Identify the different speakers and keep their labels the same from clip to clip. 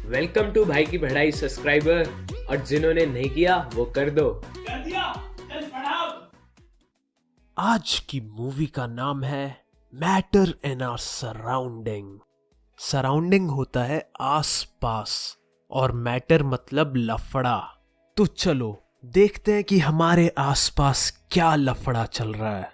Speaker 1: Welcome to भाई की बढ़ाई सब्सक्राइबर, और जिन्होंने नहीं किया वो कर दो।
Speaker 2: कर दिया, चल पढ़ाओ।
Speaker 3: आज की मूवी का नाम है matter in our surrounding. Surrounding होता है आस पास और मैटर मतलब लफड़ा। तो चलो देखते हैं कि हमारे आसपास क्या लफड़ा चल रहा है।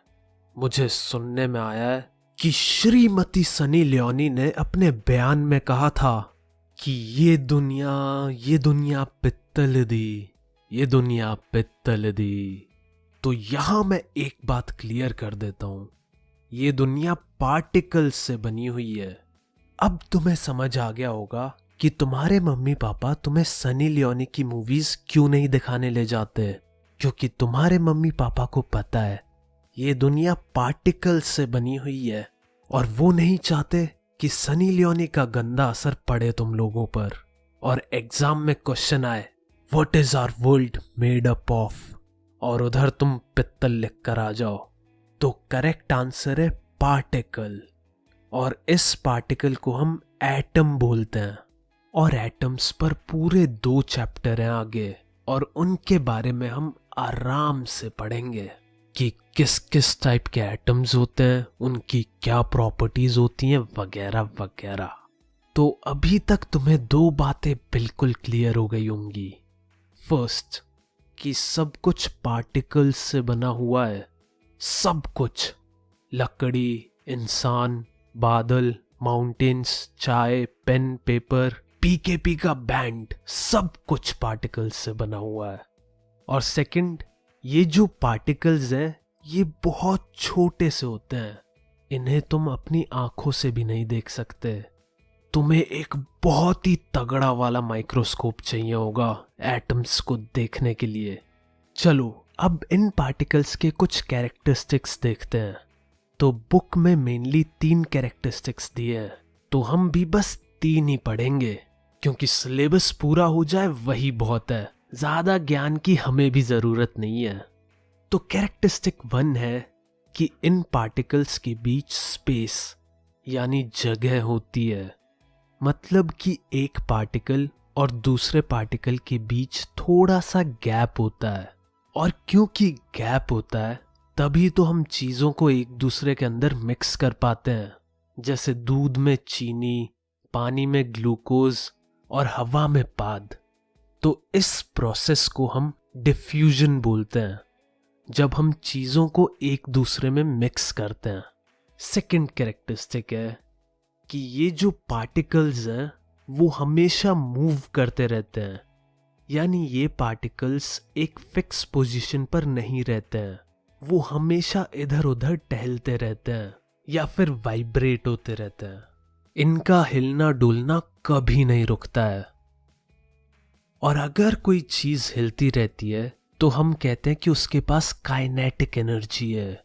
Speaker 3: मुझे सुनने में आया है कि श्रीमती सनी लियोनी ने अपने बयान में कहा था कि ये दुनिया पित्तल दी, ये दुनिया पित्तल दी। तो यहां मैं एक बात क्लियर कर देता हूं, ये दुनिया पार्टिकल से बनी हुई है। अब तुम्हें समझ आ गया होगा कि तुम्हारे मम्मी पापा तुम्हें सनी लियोनी की मूवीज क्यों नहीं दिखाने ले जाते, क्योंकि तुम्हारे मम्मी पापा को पता है ये दुनिया पार्टिकल से बनी हुई है और वो नहीं चाहते कि सनी लियोनी का गंदा असर पड़े तुम लोगों पर और एग्जाम में क्वेश्चन आए what is our world made up of, और उधर तुम पित्तल लिख कर आ जाओ। तो करेक्ट आंसर है पार्टिकल, और इस पार्टिकल को हम एटम बोलते हैं। और एटम्स पर पूरे 2 चैप्टर हैं आगे, और उनके बारे में हम आराम से पढ़ेंगे कि किस किस टाइप के एटम्स होते हैं, उनकी क्या प्रॉपर्टीज होती हैं, वगैरह वगैरह। तो अभी तक तुम्हें 2 बातें बिल्कुल क्लियर हो गई होंगी। फर्स्ट, कि सब कुछ पार्टिकल्स से बना हुआ है, सब कुछ, लकड़ी, इंसान, बादल, माउंटेन्स, चाय, पेन, पेपर, पीकेपी का बैंड, सब कुछ पार्टिकल्स से बना हुआ है। और सेकंड, ये जो पार्टिकल्स हैं ये बहुत छोटे से होते हैं, इन्हें तुम अपनी आंखों से भी नहीं देख सकते। तुम्हें एक बहुत ही तगड़ा वाला माइक्रोस्कोप चाहिए होगा एटम्स को देखने के लिए। चलो अब इन पार्टिकल्स के कुछ कैरेक्टरिस्टिक्स देखते हैं। तो बुक में मेनली 3 कैरेक्टरिस्टिक्स दिए हैं, तो हम भी बस 3 ही पढ़ेंगे, क्योंकि सिलेबस पूरा हो जाए वही बहुत है, ज्यादा ज्ञान की हमें भी जरूरत नहीं है। तो कैरेक्टरिस्टिक 1 है कि इन पार्टिकल्स के बीच स्पेस यानी जगह होती है, मतलब कि एक पार्टिकल और दूसरे पार्टिकल के बीच थोड़ा सा गैप होता है। और क्योंकि गैप होता है तभी तो हम चीजों को एक दूसरे के अंदर मिक्स कर पाते हैं, जैसे दूध में चीनी, पानी में ग्लूकोज और हवा में पाद। तो इस प्रोसेस को हम डिफ्यूजन बोलते हैं, जब हम चीजों को एक दूसरे में मिक्स करते हैं। सेकंड कैरेक्टरिस्टिक है कि ये जो पार्टिकल्स हैं वो हमेशा मूव करते रहते हैं, यानी ये पार्टिकल्स एक फिक्स पोजीशन पर नहीं रहते हैं, वो हमेशा इधर उधर टहलते रहते हैं या फिर वाइब्रेट होते रहते हैं। इनका हिलना डुलना कभी नहीं रुकता है। और अगर कोई चीज हिलती रहती है तो हम कहते हैं कि उसके पास काइनेटिक एनर्जी है।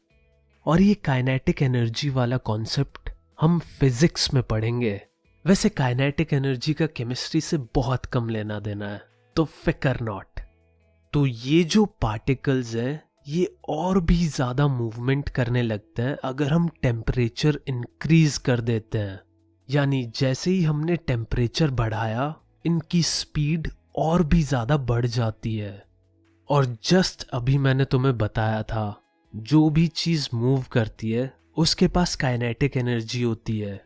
Speaker 3: और ये काइनेटिक एनर्जी वाला कॉन्सेप्ट हम फिजिक्स में पढ़ेंगे। वैसे काइनेटिक एनर्जी का केमिस्ट्री से बहुत कम लेना देना है, तो फिकर नॉट। तो ये जो पार्टिकल्स हैं ये और भी ज्यादा मूवमेंट करने लगते हैं अगर हम टेम्परेचर इंक्रीज कर देते हैं, यानी जैसे ही हमने टेम्परेचर बढ़ाया इनकी स्पीड और भी ज्यादा बढ़ जाती है। और जस्ट अभी मैंने तुम्हें बताया था जो भी चीज मूव करती है उसके पास काइनेटिक एनर्जी होती है।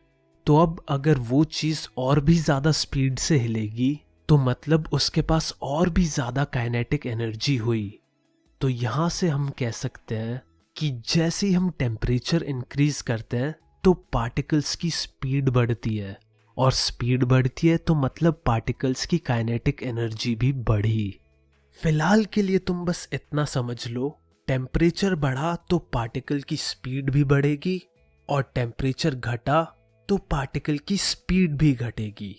Speaker 3: तो अब अगर वो चीज और भी ज्यादा स्पीड से हिलेगी तो मतलब उसके पास और भी ज्यादा काइनेटिक एनर्जी हुई। तो यहां से हम कह सकते हैं कि जैसे ही हम टेम्परेचर इंक्रीज करते हैं तो पार्टिकल्स की स्पीड बढ़ती है, और स्पीड बढ़ती है तो मतलब पार्टिकल्स की काइनेटिक एनर्जी भी बढ़ी। फिलहाल के लिए तुम बस इतना समझ लो, टेम्परेचर बढ़ा तो पार्टिकल की स्पीड भी बढ़ेगी, और टेम्परेचर घटा तो पार्टिकल की स्पीड भी घटेगी।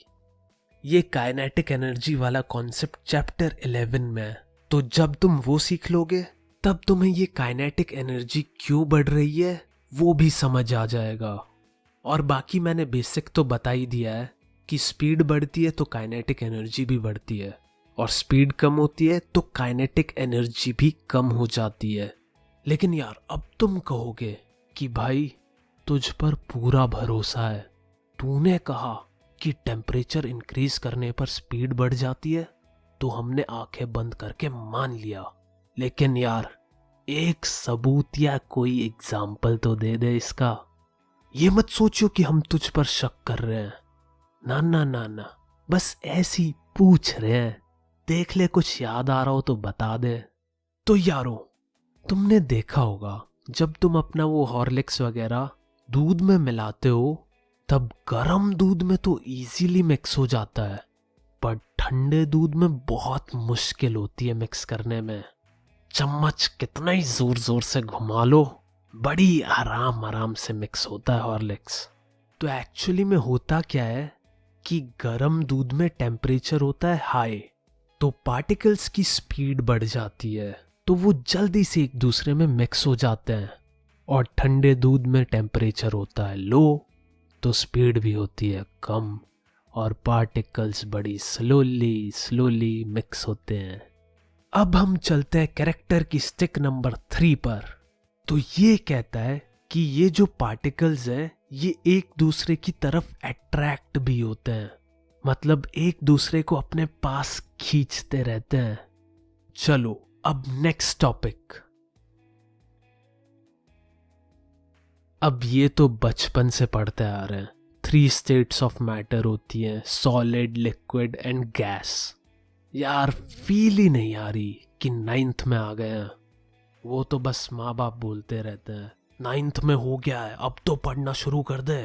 Speaker 3: ये काइनेटिक एनर्जी वाला कॉन्सेप्ट चैप्टर 11 में है, तो जब तुम वो सीख लोगे तब तुम्हें ये काइनेटिक एनर्जी क्यों बढ़ रही है वो भी समझ आ जाएगा। और बाकी मैंने बेसिक तो बता ही दिया है कि स्पीड बढ़ती है तो काइनेटिक एनर्जी भी बढ़ती है, और स्पीड कम होती है तो काइनेटिक एनर्जी भी कम हो जाती है। लेकिन यार अब तुम कहोगे कि भाई तुझ पर पूरा भरोसा है, तूने कहा कि टेम्परेचर इंक्रीज करने पर स्पीड बढ़ जाती है, तो हमने आंखें बंद करके मान लिया। लेकिन यार, एक सबूत या कोई एग्जाम्पल तो दे दे इसका। ये मत सोचो कि हम तुझ पर शक कर रहे हैं। ना ना ना ना, बस ऐसी पूछ रहे हैं। देख ले, कुछ याद आ रहा हो तो बता दे। तो यारो, तुमने देखा होगा जब तुम अपना वो हॉर्लिक्स वगैरह दूध में मिलाते हो, तब गर्म दूध में तो इजीली मिक्स हो जाता है, पर ठंडे दूध में बहुत मुश्किल होती है मिक्स करने में। चम्मच कितना ही जोर जोर से घुमा लो, बड़ी आराम आराम से मिक्स होता है हॉर्लिक्स। तो एक्चुअली में होता क्या है कि गर्म दूध में टेम्परेचर होता है हाई, तो पार्टिकल्स की स्पीड बढ़ जाती है, तो वो जल्दी से एक दूसरे में मिक्स हो जाते हैं। और ठंडे दूध में टेम्परेचर होता है लो, तो स्पीड भी होती है कम, और पार्टिकल्स बड़ी स्लोली स्लोली मिक्स होते हैं। अब हम चलते हैं कैरेक्टर की स्टिक नंबर 3 पर। तो ये कहता है कि ये जो पार्टिकल्स हैं, ये एक दूसरे की तरफ अट्रैक्ट भी होते हैं, मतलब एक दूसरे को अपने पास खींचते रहते हैं। चलो अब नेक्स्ट टॉपिक। अब ये तो बचपन से पढ़ते आ रहे हैं। 3 स्टेट्स ऑफ मैटर होती हैं, सॉलिड, लिक्विड एंड गैस। यार फील ही नहीं आ रही कि 9th में आ गए हैं। वो तो बस माँ बाप बोलते रहते हैं 9th में हो गया है, अब तो पढ़ना शुरू कर दे,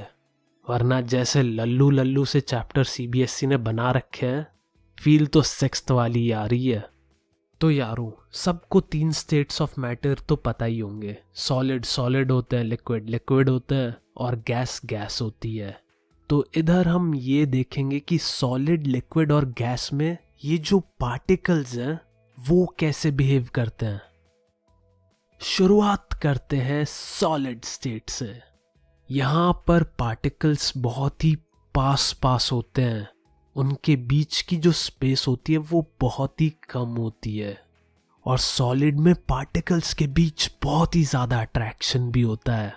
Speaker 3: वरना जैसे लल्लू लल्लू से चैप्टर CBSE ने बना रखे हैं, फील तो 6th वाली आ रही है। तो यारो, सबको 3 स्टेट्स ऑफ मैटर तो पता ही होंगे। सॉलिड सॉलिड होते हैं, लिक्विड लिक्विड होते हैं, और गैस गैस होती है। तो इधर हम ये देखेंगे कि सॉलिड, लिक्विड और गैस में ये जो पार्टिकल्स हैं वो कैसे बिहेव करते हैं। शुरुआत करते हैं सॉलिड स्टेट से। यहाँ पर पार्टिकल्स बहुत ही पास पास होते हैं, उनके बीच की जो स्पेस होती है वो बहुत ही कम होती है। और सॉलिड में पार्टिकल्स के बीच बहुत ही ज्यादा अट्रैक्शन भी होता है।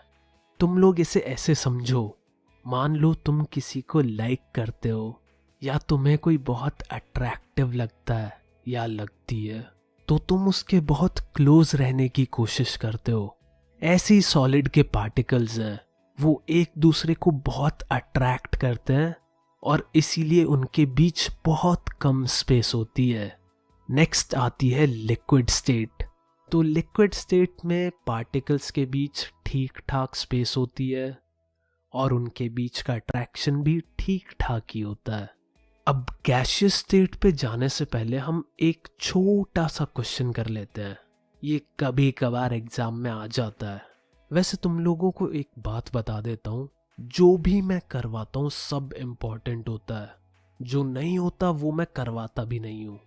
Speaker 3: तुम लोग इसे ऐसे समझो, मान लो तुम किसी को लाइक करते हो, या तुम्हें कोई बहुत अट्रैक्टिव लगता है या लगती है, तो तुम उसके बहुत क्लोज रहने की कोशिश करते हो। ऐसे ही सॉलिड के पार्टिकल्स हैं, वो एक दूसरे को बहुत अट्रैक्ट करते हैं, और इसीलिए उनके बीच बहुत कम स्पेस होती है। नेक्स्ट आती है लिक्विड स्टेट। तो लिक्विड स्टेट में पार्टिकल्स के बीच ठीक ठाक स्पेस होती है, और उनके बीच का अट्रैक्शन भी ठीक ठाक ही होता है। अब गैसियस स्टेट पे जाने से पहले हम एक छोटा सा क्वेश्चन कर लेते हैं। ये कभी कभार एग्जाम में आ जाता है। वैसे तुम लोगों को एक बात बता देता हूँ, जो भी मैं करवाता हूँ सब इम्पोर्टेंट होता है, जो नहीं होता वो मैं करवाता भी नहीं हूँ।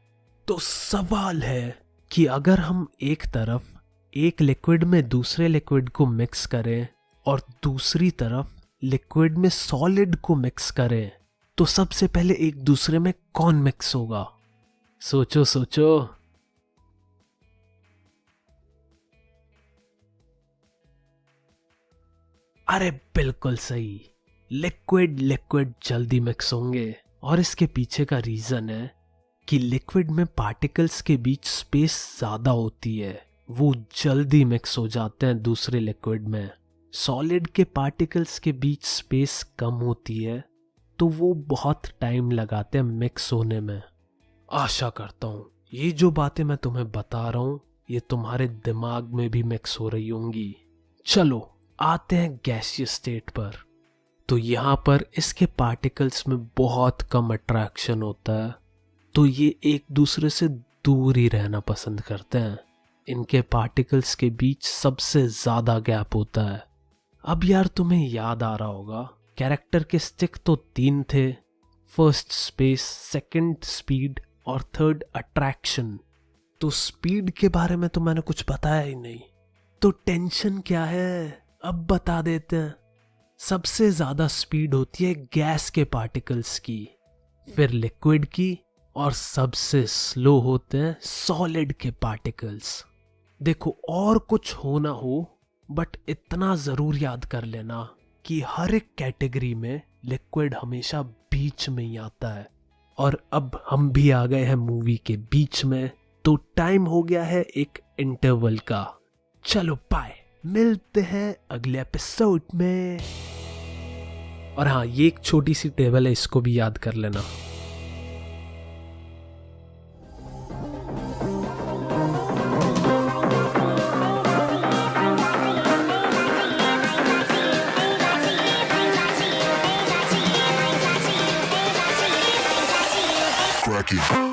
Speaker 3: तो सवाल है कि अगर हम एक तरफ एक लिक्विड में दूसरे लिक्विड को मिक्स करें और दूसरी तरफ लिक्विड में सॉलिड को मिक्स करें, तो सबसे पहले एक दूसरे में कौन मिक्स होगा? सोचो सोचो। अरे बिल्कुल सही, लिक्विड लिक्विड जल्दी मिक्स होंगे। और इसके पीछे का रीजन है कि लिक्विड में पार्टिकल्स के बीच स्पेस ज्यादा होती है, वो जल्दी मिक्स हो जाते हैं दूसरे लिक्विड में। सॉलिड के पार्टिकल्स के बीच स्पेस कम होती है, तो वो बहुत टाइम लगाते हैं मिक्स होने में। आशा करता हूँ ये जो बातें मैं तुम्हें बता रहा हूँ ये तुम्हारे दिमाग में भी मिक्स हो रही होंगी। चलो आते हैं गैसियस स्टेट पर। तो यहाँ पर इसके पार्टिकल्स में बहुत कम अट्रैक्शन होता है, तो ये एक दूसरे से दूर ही रहना पसंद करते हैं। इनके पार्टिकल्स के बीच सबसे ज्यादा गैप होता है। अब यार तुम्हें याद आ रहा होगा, कैरेक्टर के स्टिक तो 3 थे, फर्स्ट स्पेस, सेकंड स्पीड और थर्ड अट्रैक्शन। तो स्पीड के बारे में तो मैंने कुछ बताया ही नहीं, तो टेंशन क्या है, अब बता देते हैं। सबसे ज्यादा स्पीड होती है गैस के पार्टिकल्स की, फिर लिक्विड की, और सबसे स्लो होते हैं सॉलिड के पार्टिकल्स। देखो और कुछ हो ना हो, बट इतना जरूर याद कर लेना कि हर एक कैटेगरी में लिक्विड हमेशा बीच में ही आता है, और अब हम भी आ गए हैं मूवी के बीच में, तो टाइम हो गया है एक इंटरवल का। चलो बाय, मिलते हैं अगले एपिसोड में। और हाँ, ये एक छोटी सी टेबल है, इसको भी याद कर लेना।
Speaker 4: Cracky.